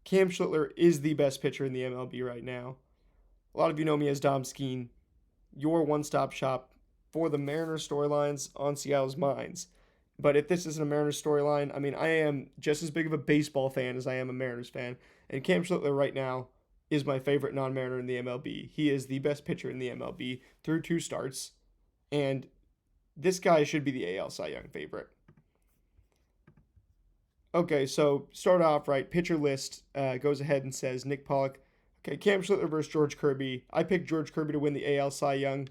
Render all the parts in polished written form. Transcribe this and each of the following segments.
Cam Schlittler is the best pitcher in the MLB right now. A lot of you know me as Dom Skeen, your one-stop shop for the Mariners storylines on Seattle's minds. But if this isn't a Mariners storyline, I mean, I am just as big of a baseball fan as I am a Mariners fan. And Cam Schlittler right now is my favorite non-Mariner in the MLB. He is the best pitcher in the MLB through 2 starts. And this guy should be the AL Cy Young favorite. Okay, so start off right. Pitcher list goes ahead and says Nick Pollock. Okay, Cam Schlittler versus George Kirby. I picked George Kirby to win the AL Cy Young.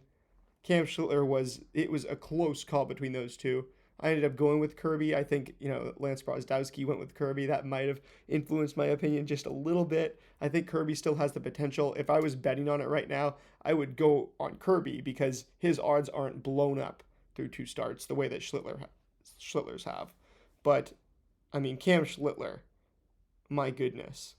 Cam Schlittler was a close call between those two. I ended up going with Kirby. I think, Lance Brozdowski went with Kirby. That might have influenced my opinion just a little bit. I think Kirby still has the potential. If I was betting on it right now, I would go on Kirby because his odds aren't blown up through 2 starts the way that Schlittler's have. But, I mean, Cam Schlittler, my goodness.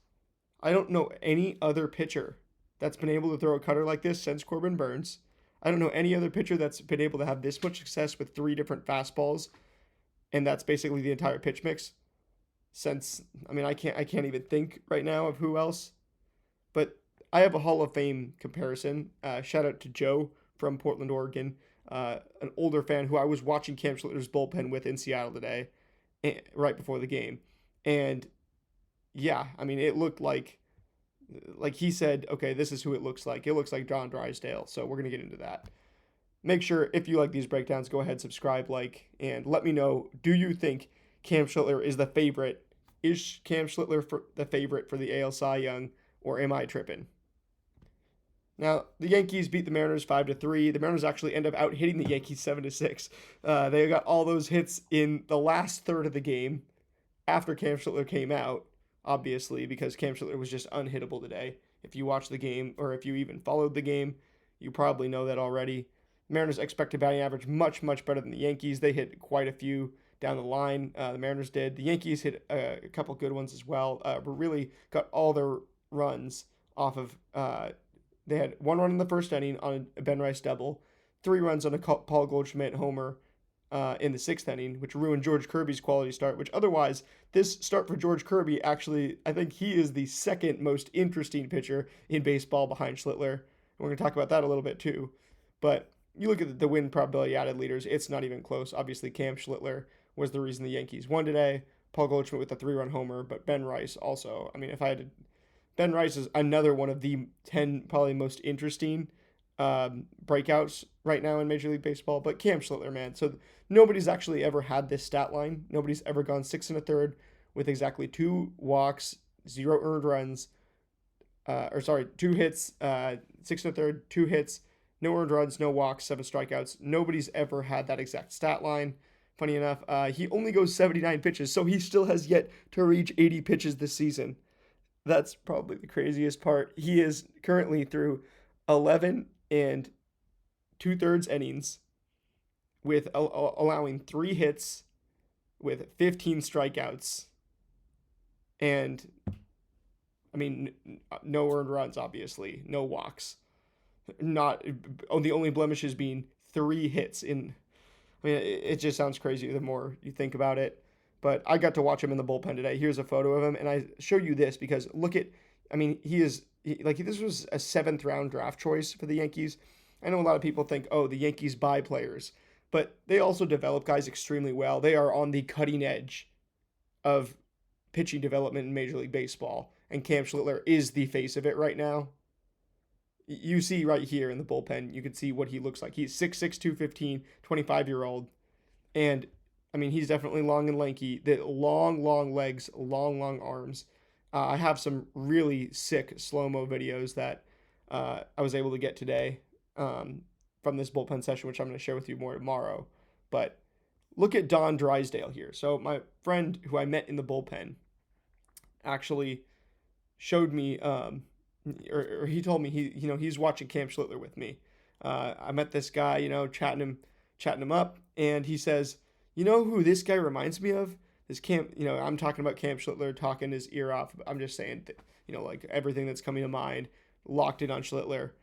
I don't know any other pitcher that's been able to throw a cutter like this since Corbin Burns. I don't know any other pitcher that's been able to have this much success with 3 different fastballs, and that's basically the entire pitch mix. I can't even think right now of who else. But I have a Hall of Fame comparison. Shout out to Joe from Portland, Oregon, an older fan who I was watching Cam Schlittler's bullpen with in Seattle today, right before the game, and yeah, I mean it looked like he said, okay, this is who it looks like. It looks like John Drysdale. So we're going to get into that. Make sure if you like these breakdowns, go ahead, subscribe, and let me know, do you think Cam Schlittler is the favorite? Is Cam Schlittler the favorite for the AL Cy Young, or am I tripping? Now, the Yankees beat the Mariners 5-3. The Mariners actually end up out hitting the Yankees 7-6. They got all those hits in the last third of the game after Cam Schlittler came out, obviously, because Cam Schlittler was just unhittable today. If you watched the game, or if you even followed the game, you probably know that already. Mariners expected batting average much, much better than the Yankees. They hit quite a few down the line. The Mariners did. The Yankees hit a couple good ones as well, but really got all their runs off of. They had 1 run in the first inning on a Ben Rice double, 3 runs on a Paul Goldschmidt homer in the 6th inning, which ruined George Kirby's quality start, which otherwise, this start for George Kirby, actually, I think he is the second most interesting pitcher in baseball behind Schlittler. We're going to talk about that a little bit too. But you look at the win probability added leaders, it's not even close. Obviously, Cam Schlittler was the reason the Yankees won today. Paul Goldschmidt with a 3-run homer, but Ben Rice also. I mean, if I had to, Ben Rice is another one of the 10 probably most interesting breakouts right now in Major League Baseball. But Cam Schlittler, man. So nobody's actually ever had this stat line. Nobody's ever gone 6 1/3 with exactly 2 walks, 0 earned runs. 2 hits, 6 1/3, 2 hits, no earned runs, no walks, 7 strikeouts. Nobody's ever had that exact stat line. Funny enough, he only goes 79 pitches, so he still has yet to reach 80 pitches this season. That's probably the craziest part. He is currently through 11 and 2/3 innings with allowing 3 hits with 15 strikeouts. And, I mean, no earned runs, obviously. No walks. The only blemishes being 3 hits in. I mean, it just sounds crazy the more you think about it. But I got to watch him in the bullpen today. Here's a photo of him, and I show you this because look at, I mean, this was a 7th-round draft choice for the Yankees. I know a lot of people think, oh, the Yankees buy players, but they also develop guys extremely well. They are on the cutting edge of pitching development in Major League Baseball, and Cam Schlittler is the face of it right now. You see right here in the bullpen, you can see what he looks like. He's 6'6", 215, 25-year-old, and I mean, he's definitely long and lanky. The long legs, long arms. I have some really sick slow-mo videos that I was able to get today from this bullpen session, which I'm going to share with you more tomorrow. But look at Don Drysdale here. So my friend who I met in the bullpen actually showed me, or he told me he's watching Cam Schlittler with me. I met this guy, chatting him up, and he says, you know who this guy reminds me of? This Cam, I'm talking about Cam Schlittler talking his ear off. I'm just saying, like everything that's coming to mind, locked in on Schlittler.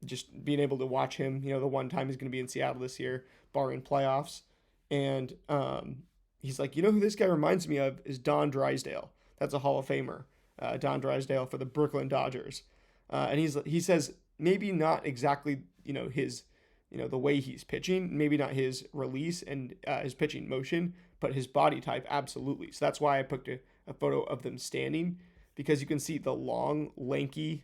Just being able to watch him, the one time he's going to be in Seattle this year, barring playoffs. And he's like, you know who this guy reminds me of is Don Drysdale. That's a Hall of Famer. Don Drysdale for the Brooklyn Dodgers. And he says maybe not exactly, his, the way he's pitching, maybe not his release and his pitching motion, but his body type, absolutely. So that's why I put a photo of them standing, because you can see the long, lanky,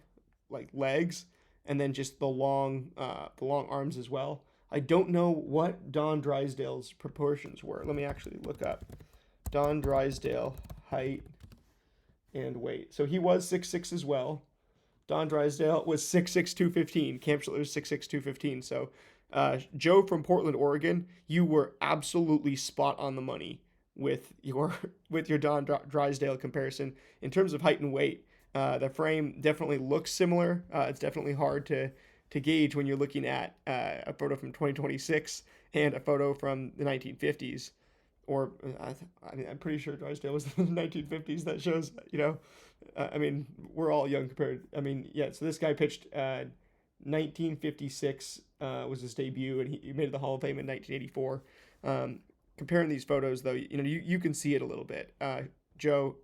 like legs, and then just the long arms as well. I don't know what Don Drysdale's proportions were. Let me actually look up Don Drysdale height and weight. So he was 6'6" as well. Don Drysdale was 6'6", 215. Cam Schlittler is 6'6", 215. So Joe from Portland, Oregon, you were absolutely spot on the money with your Don Drysdale comparison in terms of height and weight. The frame definitely looks similar. It's definitely hard to gauge when you're looking at a photo from 2026 and a photo from the 1950s. Or I'm pretty sure Drysdale was in the 1950s. That shows, we're all young compared. So this guy pitched 1956 was his debut, and he made the Hall of Fame in 1984. Comparing these photos, though, you can see it a little bit. Joe,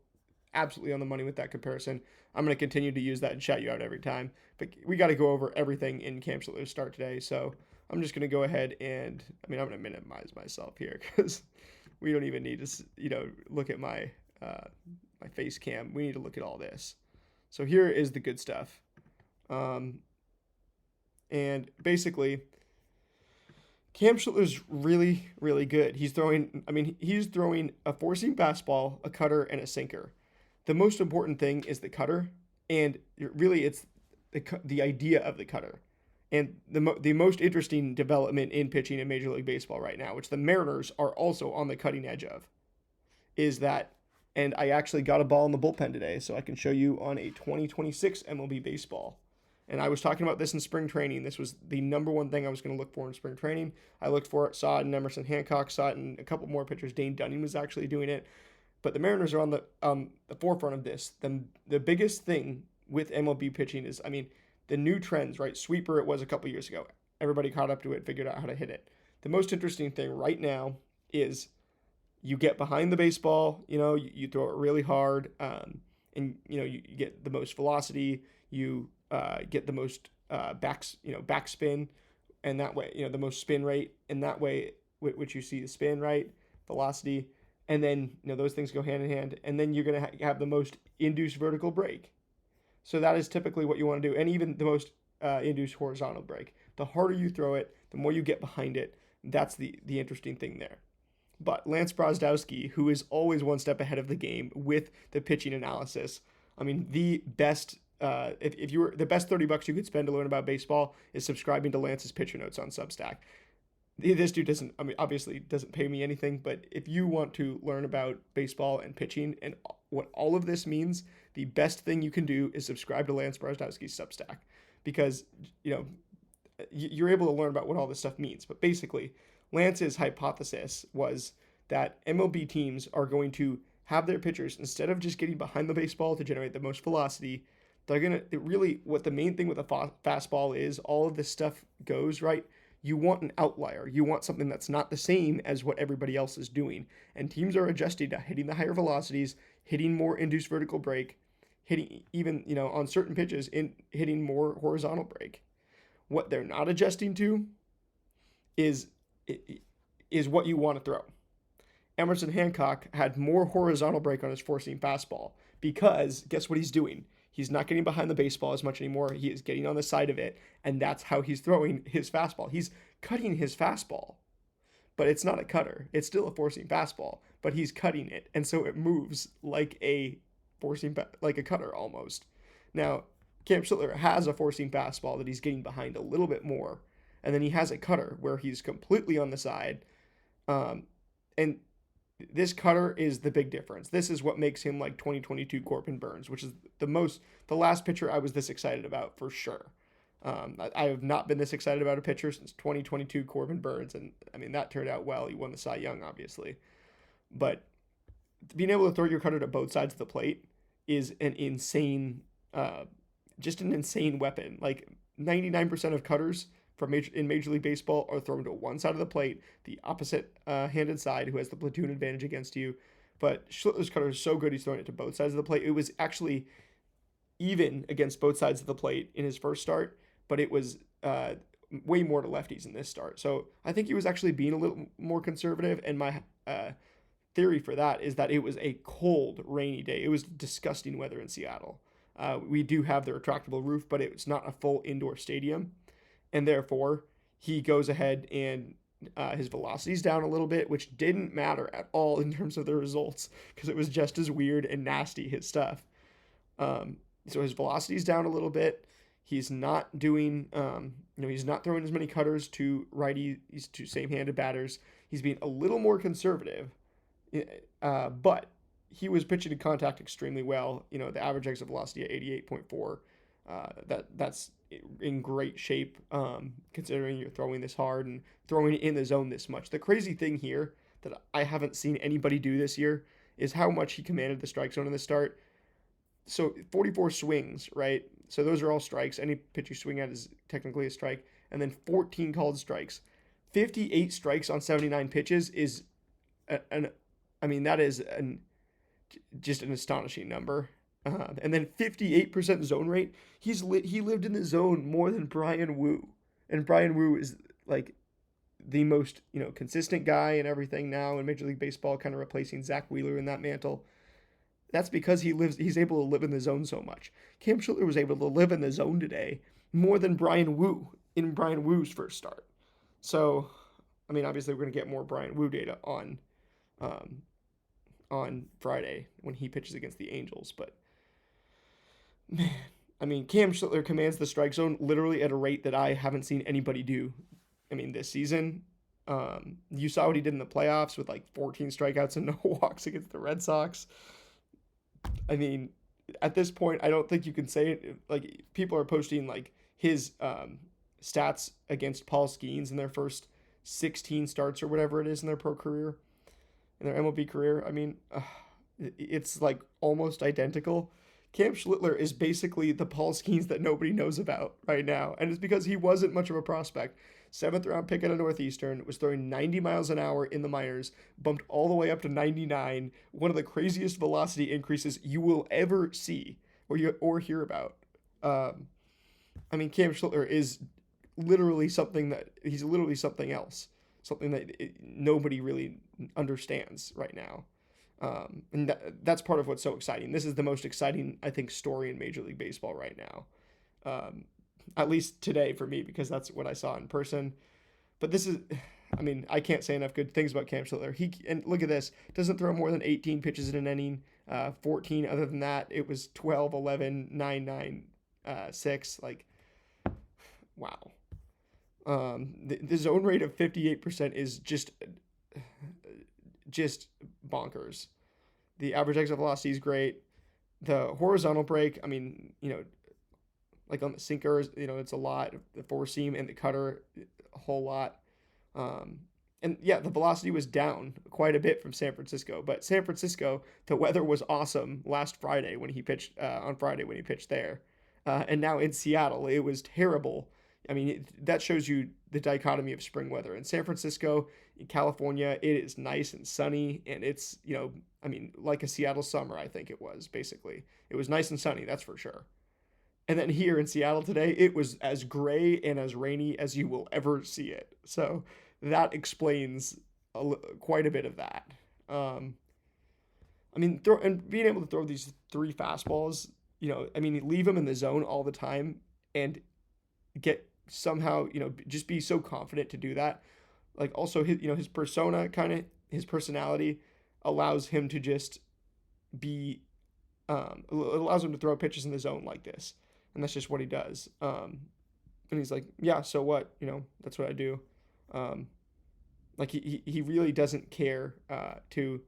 absolutely on the money with that comparison. I'm going to continue to use that and shout you out every time. But we got to go over everything in Cam Schlittler's start today. So I'm just going to go ahead and, I'm going to minimize myself here because we don't even need to, look at my my face cam. We need to look at all this. So here is the good stuff. And basically, Cam Schlittler's really, really good. He's throwing a four-seam fastball, a cutter, and a sinker. The most important thing is the cutter, and really it's the idea of the cutter. And the most interesting development in pitching in Major League Baseball right now, which the Mariners are also on the cutting edge of, is that, and I actually got a ball in the bullpen today, so I can show you on a 2026 MLB baseball. And I was talking about this in spring training. This was the number one thing I was going to look for in spring training. I looked for it, saw it in Emerson Hancock, saw it in a couple more pitchers. Dane Dunning was actually doing it. But the Mariners are on the forefront of this. The biggest thing with MLB pitching is, the new trends, right? Sweeper, it was a couple years ago. Everybody caught up to it, figured out how to hit it. The most interesting thing right now is you get behind the baseball, you throw it really hard, and you get the most velocity, you get the most backspin, and that way, the most spin rate, and that way, which you see the spin, right? Velocity, and then, those things go hand in hand, and then you're going to have the most induced vertical break. So that is typically what you want to do, and even the most induced horizontal break. The harder you throw it, the more you get behind it. That's the interesting thing there. But Lance Brozdowski, who is always one step ahead of the game with the pitching analysis, the best, if you were the best $30 you could spend to learn about baseball is subscribing to Lance's Pitcher Notes on Substack. This dude obviously doesn't pay me anything, but if you want to learn about baseball and pitching and what all of this means, the best thing you can do is subscribe to Lance Brozdowski's Substack, because, you're able to learn about what all this stuff means. But basically, Lance's hypothesis was that MLB teams are going to have their pitchers, instead of just getting behind the baseball to generate the most velocity, they're going to really, what the main thing with a fastball is, all of this stuff goes, right? You want an outlier. You want something that's not the same as what everybody else is doing. And teams are adjusting to hitting the higher velocities, hitting more induced vertical break, hitting even, on certain pitches, hitting more horizontal break. What they're not adjusting to is what you want to throw. Emerson Hancock had more horizontal break on his four-seam fastball because guess what he's doing? He's not getting behind the baseball as much anymore. He is getting on the side of it, and that's how he's throwing his fastball. He's cutting his fastball, but it's not a cutter. It's still a four-seam fastball, but he's cutting it, and so it moves like a like a cutter almost. Now, Cam Schlittler has a four-seam fastball that he's getting behind a little bit more, and then he has a cutter where he's completely on the side, and this cutter is the big difference. This is what makes him like 2022 Corbin Burns, which is the last pitcher I was this excited about for sure. I have not been this excited about a pitcher since 2022 Corbin Burns, and that turned out well. He won the Cy Young, obviously, but being able to throw your cutter to both sides of the plate is an insane, just an insane weapon. Like 99% of cutters in Major League Baseball are thrown to one side of the plate, the opposite handed side, who has the platoon advantage against you. But Schlittler's cutter is so good, he's throwing it to both sides of the plate. It was actually, even against both sides of the plate in his first start, but it was way more to lefties in this start. So I think he was actually being a little more conservative. And my theory for that is that it was a cold, rainy day. It was disgusting weather in Seattle. We do have the retractable roof, but it's not a full indoor stadium. And therefore, he goes ahead and his velocity's down a little bit, which didn't matter at all in terms of the results because it was just as weird and nasty, his stuff. So his velocity's down a little bit. He's not doing, he's not throwing as many cutters to righties, to same-handed batters. He's being a little more conservative, but he was pitching to contact extremely well. The average exit velocity at 88.4. That's in great shape, considering you're throwing this hard and throwing it in the zone this much. The crazy thing here that I haven't seen anybody do this year is how much he commanded the strike zone in the start. So 44 swings, right? So those are all strikes. Any pitch you swing at is technically a strike. And then 14 called strikes. 58 strikes on 79 pitches is that is just an astonishing number. And then 58% zone rate. He lived in the zone more than Brian Wu. And Brian Wu is like the most, consistent guy and everything now in Major League Baseball, kind of replacing Zach Wheeler in that mantle. That's because he's able to live in the zone so much. Cam Schlittler was able to live in the zone today more than Brian Wu in Brian Wu's first start. So, obviously we're going to get more Brian Wu data on Friday when he pitches against the Angels. But, man, Cam Schlittler commands the strike zone literally at a rate that I haven't seen anybody do, this season. You saw what he did in the playoffs with like 14 strikeouts and no walks against the Red Sox. At this point, I don't think you can say it. Like, people are posting like his stats against Paul Skeens in their first 16 starts or whatever it is in their pro career, in their MLB career. It's like almost identical. Cam Schlittler is basically the Paul Skeens that nobody knows about right now, and it's because he wasn't much of a prospect. 7th round pick out of Northeastern, was throwing 90 miles an hour in the minors, bumped all the way up to 99, one of the craziest velocity increases you will ever see or hear about. Cam Schlittler is literally something else, something that nobody really understands right now. And that's part of what's so exciting. This is the most exciting, I think, story in Major League Baseball right now. At least today for me, because that's what I saw in person. But this is, I can't say enough good things about Cam Schlittler. And look at this, doesn't throw more than 18 pitches in an inning, 14 other than that. It was 12, 11, 9, 9, 6. Like, wow. The zone rate of 58% is just bonkers. The average exit velocity is great. The horizontal break, like on the sinker, it's a lot. The four seam and the cutter, a whole lot. And yeah, the velocity was down quite a bit from San Francisco. But San Francisco, the weather was awesome last Friday when he pitched, on Friday when he pitched there. And now in Seattle, it was terrible. That shows you the dichotomy of spring weather. In San Francisco, in California, it is nice and sunny. And it's, like a Seattle summer, I think it was, basically. It was nice and sunny, that's for sure. And then here in Seattle today, it was as gray and as rainy as you will ever see it. So that explains quite a bit of that. And being able to throw these 3 fastballs, leave them in the zone all the time and get somehow, just be so confident to do that. Like, also his persona, his personality allows him to just be, allows him to throw pitches in the zone like this. And that's just what he does. And he's like, yeah, so what? That's what I do. He really doesn't care to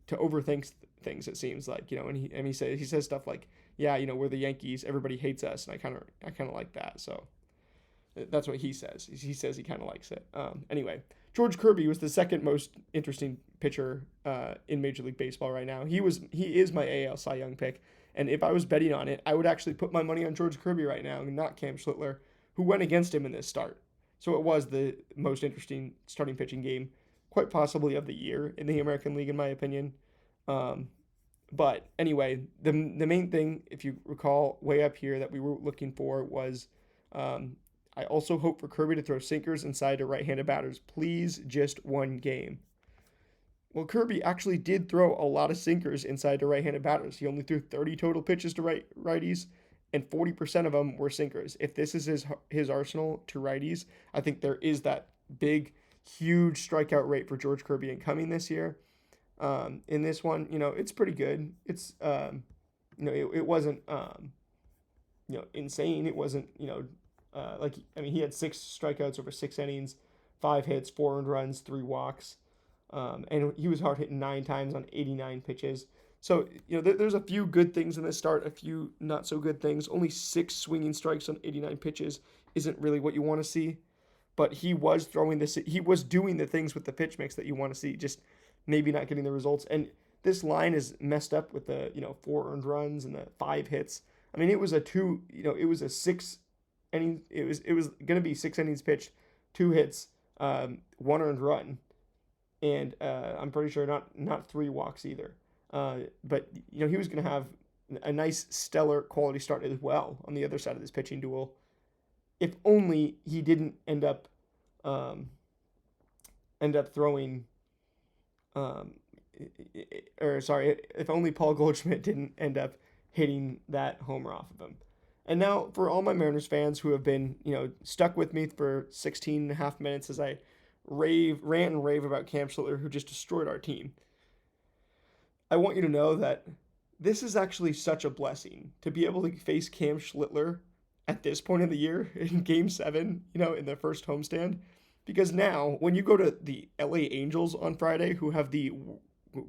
overthink things, it seems like, and he says stuff like, yeah, we're the Yankees, everybody hates us, and I kind of like that. So that's what he says. He says he kind of likes it. Anyway, George Kirby was the second most interesting pitcher in Major League Baseball right now. He is my AL Cy Young pick. And if I was betting on it, I would actually put my money on George Kirby right now, and not Cam Schlittler, who went against him in this start. So it was the most interesting starting pitching game, quite possibly of the year in the American League, in my opinion. But anyway, the main thing, if you recall, way up here that we were looking for was, I also hope for Kirby to throw sinkers inside to right-handed batters. Please, just one game. Well, Kirby actually did throw a lot of sinkers inside to right-handed batters. He only threw 30 total pitches to righties, and 40% of them were sinkers. If this is his arsenal to righties, I think there is that big, huge strikeout rate for George Kirby incoming this year. In this one, it's pretty good. It's it wasn't insane. It wasn't he had 6 strikeouts over 6 innings, 5 hits, 4 earned runs, 3 walks. And he was hard hitting 9 times on 89 pitches. So, there's a few good things in this start, a few not so good things. Only 6 swinging strikes on 89 pitches isn't really what you want to see. But he was doing the things with the pitch mix that you want to see, just maybe not getting the results. And this line is messed up with the, 4 earned runs and the 5 hits. I mean, it was a 6 inning, it was going to be 6 innings pitched, 2 hits, 1 earned run. And I'm pretty sure not 3 walks either. But he was going to have a nice stellar quality start as well on the other side of this pitching duel. If only he didn't end up throwing, if only Paul Goldschmidt didn't end up hitting that homer off of him. And now for all my Mariners fans who have been, stuck with me for 16 and a half minutes as I rant and rave about Cam Schlittler, who just destroyed our team. I want you to know that this is actually such a blessing to be able to face Cam Schlittler at this point of the year in Game 7, in the first homestand. Because now, when you go to the LA Angels on Friday, who have the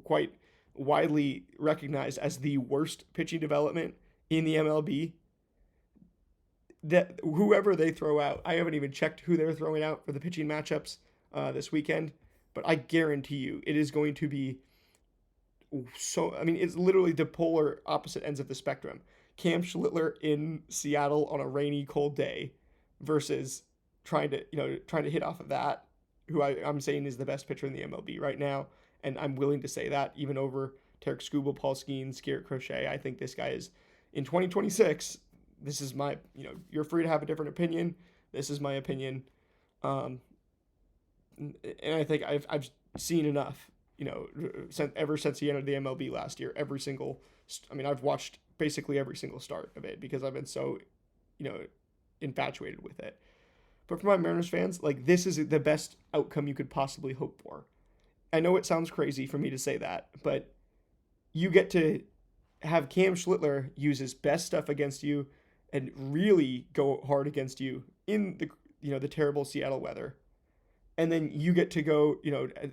quite widely recognized as the worst pitching development in the MLB, that whoever they throw out, I haven't even checked who they're throwing out for the pitching matchups this weekend, but I guarantee you it is going to be it's literally the polar opposite ends of the spectrum. Cam Schlittler in Seattle on a rainy, cold day versus trying to hit off of that, who I'm saying is the best pitcher in the MLB right now, and I'm willing to say that even over Tarek Skubal, Paul Skeens, Garrett Crochet. I think this guy is, in 2026, this is my, you're free to have a different opinion. This is my opinion. And I think I've seen enough, ever since he entered the MLB last year. I've watched basically every single start of it because I've been so, infatuated with it. But for my Mariners fans, this is the best outcome you could possibly hope for. I know it sounds crazy for me to say that, but you get to have Cam Schlittler use his best stuff against you and really go hard against you in the terrible Seattle weather. And then you get to go,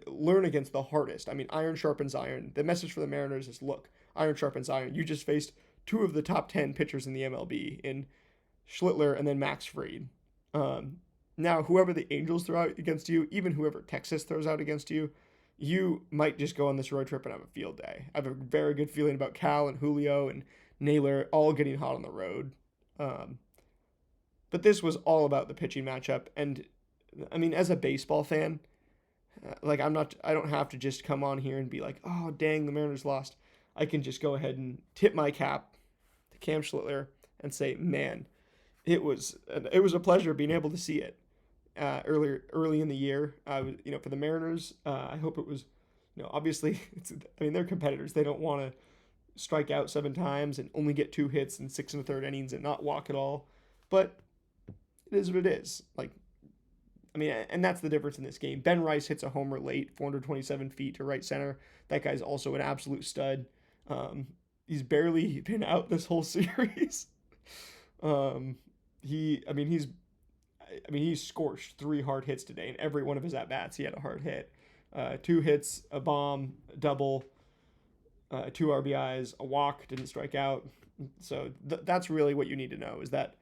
learn against the hardest. I mean, iron sharpens iron. The message for the Mariners is, look, iron sharpens iron. You just faced 2 of the top 10 pitchers in the MLB in Schlittler and then Max Fried. Now, whoever the Angels throw out against you, even whoever Texas throws out against you, you might just go on this road trip and have a field day. I have a very good feeling about Cal and Julio and Naylor all getting hot on the road. But this was all about the pitching matchup. And I mean, as a baseball fan, I don't have to just come on here and be like, oh, dang, the Mariners lost. I can just go ahead and tip my cap to Cam Schlittler and say, man, it was a pleasure being able to see it early in the year. For the Mariners, I hope it was, obviously, they're competitors. They don't want to strike out 7 times and only get 2 hits in 6 1/3 innings and not walk at all. But it is what it is. And that's the difference in this game. Ben Rice hits a homer late, 427 feet to right center. That guy's also an absolute stud. He's barely been out this whole series. He's scorched 3 hard hits today. In every one of his at-bats, he had a hard hit. 2 hits, a bomb, double, 2 RBIs, a walk, didn't strike out. So that's really what you need to know, is that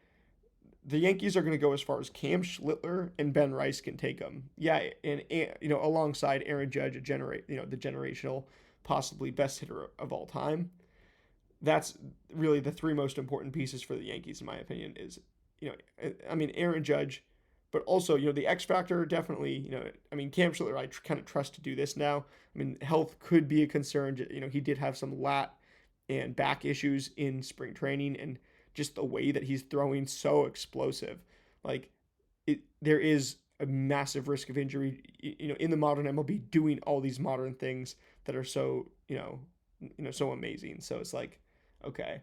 the Yankees are going to go as far as Cam Schlittler and Ben Rice can take them. Yeah, and alongside Aaron Judge, the generational, possibly best hitter of all time. That's really the 3 most important pieces for the Yankees, in my opinion, is, Aaron Judge, but also, the X factor, definitely, Cam Schlittler, I kind of trust to do this now. Health could be a concern. He did have some lat and back issues in spring training, and just the way that he's throwing so explosive. Like there is a massive risk of injury, in the modern MLB doing all these modern things that are so, so amazing. So it's like, okay.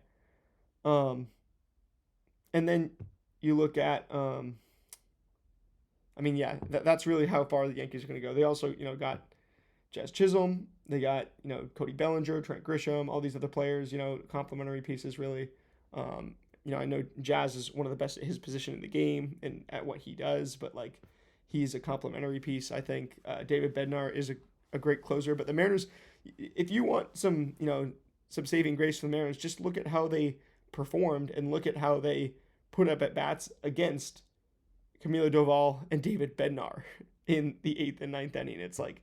And then you look at, yeah, that's really how far the Yankees are going to go. They also, got Jazz Chisholm. They got, Cody Bellinger, Trent Grisham, all these other players, complementary pieces, really. I know Jazz is one of the best at his position in the game and at what he does, but like he's a complementary piece. I think David Bednar is a great closer, but the Mariners, if you want some, some saving grace for the Mariners, just look at how they performed and look at how they put up at bats against Camilo Doval and David Bednar in the 8th and 9th inning. It's like,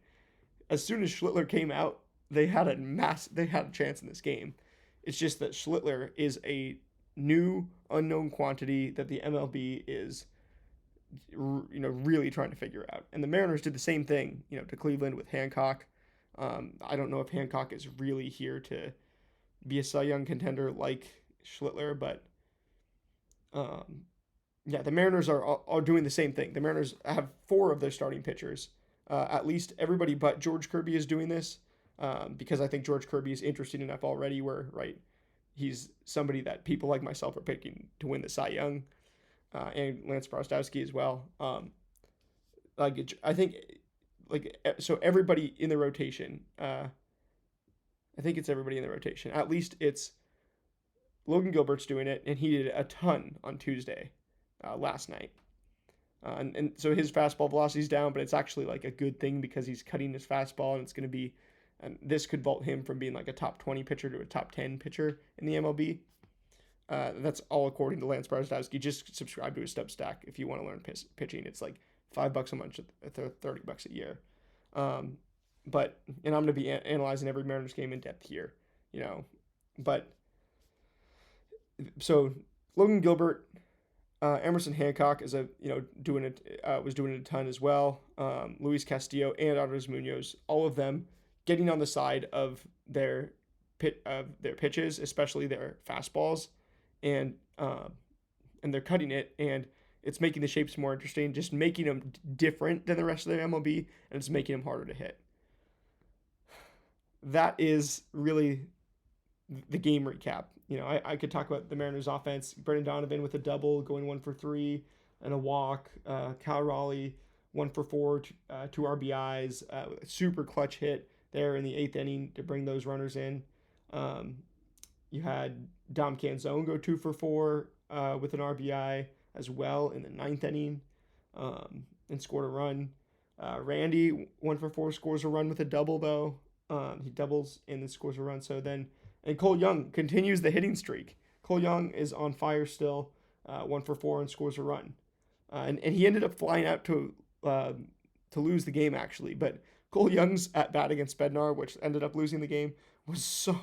as soon as Schlittler came out, they had a chance in this game. It's just that Schlittler is a new unknown quantity that the MLB is, really trying to figure out. And the Mariners did the same thing, to Cleveland with Hancock. I don't know if Hancock is really here to be a Cy Young contender like Schlittler, but the Mariners are doing the same thing. The Mariners have 4 of their starting pitchers. At least everybody but George Kirby is doing this, because I think George Kirby is interesting enough already where, right, he's somebody that people like myself are picking to win the Cy Young, and Lance Brostowski as well. I think, so everybody in the rotation, I think it's everybody in the rotation. At least it's Logan Gilbert's doing it, and he did a ton on Tuesday, last night. And so his fastball velocity is down, but it's actually like a good thing because he's cutting his fastball, and it's going to be, and this could vault him from being like a top 20 pitcher to a top 10 pitcher in the MLB. That's all according to Lance Brostowski. Just subscribe to his Substack if you want to learn pitching. It's like $5 a month, $30 a year. And I'm going to be analyzing every Mariners game in depth here, but so Logan Gilbert, Emerson Hancock is was doing it a ton as well. Luis Castillo and Andres Munoz, all of them getting on the side of their pitches, especially their fastballs, and they're cutting it, and it's making the shapes more interesting, just making them different than the rest of the MLB, and it's making them harder to hit. That is really the game recap. I could talk about the Mariners offense. Brendan Donovan with a double, going 1 for 3 and a walk. Cal Raleigh 1 for 4, 2 RBIs. Super clutch hit there in the 8th inning to bring those runners in. You had Dom Canzone go 2 for 4 with an RBI as well in the 9th inning, and scored a run. Randy 1 for 4 scores a run with a double though. He doubles and then scores a run. And Cole Young continues the hitting streak. Cole Young is on fire still, 1 for 4 and scores a run. And he ended up flying out to lose the game, actually. But Cole Young's at bat against Bednar, which ended up losing the game, was so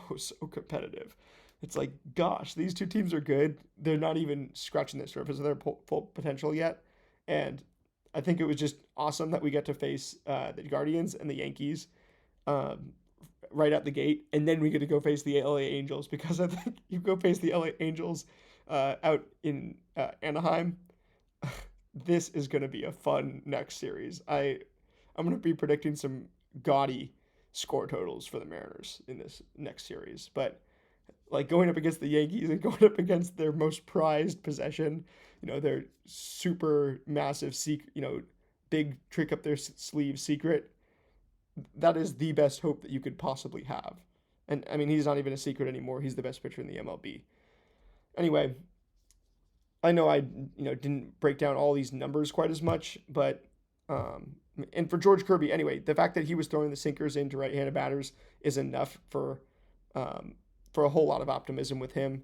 competitive. It's like, gosh, these two teams are good. They're not even scratching the surface of their full potential yet. And I think it was just awesome that we get to face the Guardians and the Yankees right out the gate, and then we get to go face the LA Angels, because I think you go face the LA Angels out in Anaheim. This is going to be a fun next series. I'm going to be predicting some gaudy score totals for the Mariners in this next series, but like going up against the Yankees and going up against their most prized possession, their super massive big trick up their sleeve secret, that is the best hope that you could possibly have. And I mean, he's not even a secret anymore. He's the best pitcher in the MLB. Anyway, I know I didn't break down all these numbers quite as much, but and for George Kirby, anyway, the fact that he was throwing the sinkers into right-handed batters is enough for a whole lot of optimism with him.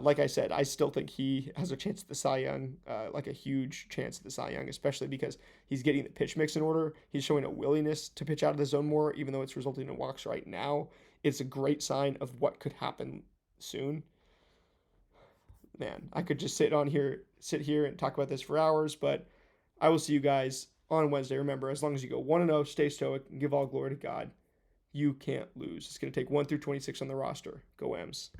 Like I said, I still think he has a chance at the Cy Young, like a huge chance at the Cy Young, especially because he's getting the pitch mix in order. He's showing a willingness to pitch out of the zone more, even though it's resulting in walks right now. It's a great sign of what could happen soon. Man, I could just sit here and talk about this for hours, but I will see you guys on Wednesday. Remember, as long as you go 1-0, stay stoic, and give all glory to God. You can't lose. It's going to take 1 through 26 on the roster. Go M's.